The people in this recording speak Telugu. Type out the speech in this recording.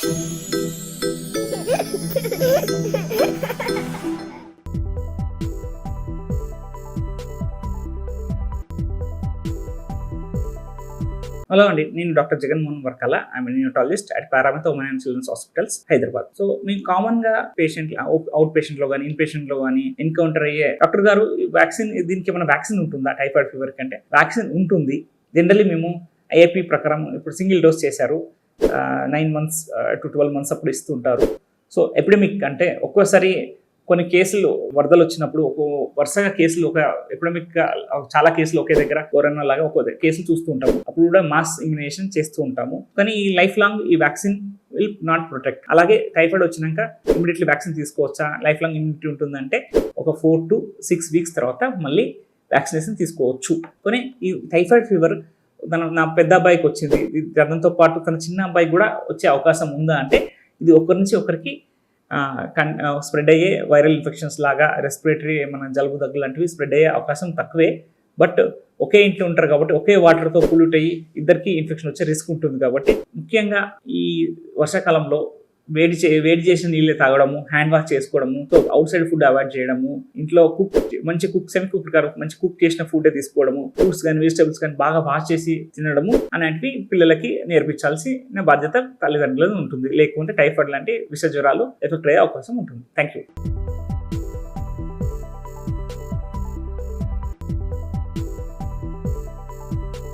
హలో అండి, నేను doctor Jaganmohan Varkala. I'm nutrologist at Paramitha women and children's hospitals, Hyderabad. So మేము కామన్ గా పేషెంట్ అవుట్ పేషెంట్ లో కానీ ఇన్ పేషెంట్ లో కానీ ఎన్కౌంటర్ అయ్యే, డాక్టర్ గారు వ్యాక్సిన్, దీనికి ఏమైనా వ్యాక్సిన్ ఉంటుందా టైఫాయిడ్ ఫీవర్ కంటే? వ్యాక్సిన్ ఉంటుంది. జనరల్లీ మేము ఐఐపి ప్రకారం ఇప్పుడు సింగిల్ డోస్ చేశారు, 9 months to 12 months అప్పుడు ఇస్తుంటారు. సో ఎపిడమిక్ అంటే ఒక్కోసారి కొన్ని కేసులు వరదలు వచ్చినప్పుడు వరుసగా కేసులు ఒక ఎపిడమిక్ గా చాలా కేసులు ఒకే దగ్గర కరోనా లాగా ఒక్కో కేసులు చూస్తూ ఉంటాము. అప్పుడు కూడా మాస్ ఇమ్యునేషన్ చేస్తూ ఉంటాము. కానీ ఈ లైఫ్ లాంగ్ ఈ వ్యాక్సిన్ విల్ నాట్ ప్రొటెక్ట్. అలాగే టైఫాయిడ్ వచ్చినాక ఇమీడియట్లీ వ్యాక్సిన్ తీసుకోవచ్చా? లైఫ్ లాంగ్ ఇమ్యూనిటీ ఉంటుందంటే ఒక 4 to 6 weeks తర్వాత మళ్ళీ వ్యాక్సినేషన్ తీసుకోవచ్చు. కానీ ఈ టైఫాయిడ్ ఫీవర్ నా పెద్ద అబ్బాయికి వచ్చింది, దాంతో పాటు తన చిన్న అబ్బాయికి కూడా వచ్చే అవకాశం ఉందా అంటే, ఇది ఒకరి నుంచి ఒకరికి స్ప్రెడ్ అయ్యే వైరల్ ఇన్ఫెక్షన్స్ లాగా, రెస్పిరేటరీ ఏమైనా జలుబు దగ్గు లాంటివి స్ప్రెడ్ అయ్యే అవకాశం తక్కువే. బట్ ఒకే ఇంట్లో ఉంటారు కాబట్టి, ఒకే వాటర్తో పొల్యూట్ అయ్యి ఇద్దరికి ఇన్ఫెక్షన్ వచ్చే రిస్క్ ఉంటుంది. కాబట్టి ముఖ్యంగా ఈ వర్షాకాలంలో వేడి చేసిన నీళ్ళే తాగడము, హ్యాండ్ వాష్ చేసుకోవడము, అవుట్ సైడ్ ఫుడ్ అవాయిడ్ చేయడము, ఇంట్లో సెమీ కుక్ చేసిన ఫుడ్ తీసుకోవడము, ఫ్రూట్స్ కానీ వెజిటబుల్స్ కానీ బాగా వాష్ చేసి తినడము అనేటివి పిల్లలకి నేర్పించాల్సిన బాధ్యత తల్లిదండ్రులకు ఉంటుంది. లేకుంటే టైఫాయిడ్ లాంటి విష జ్వరాలు ఎఫెక్ట్ అయ్యే అవకాశం ఉంటుంది. Thank you.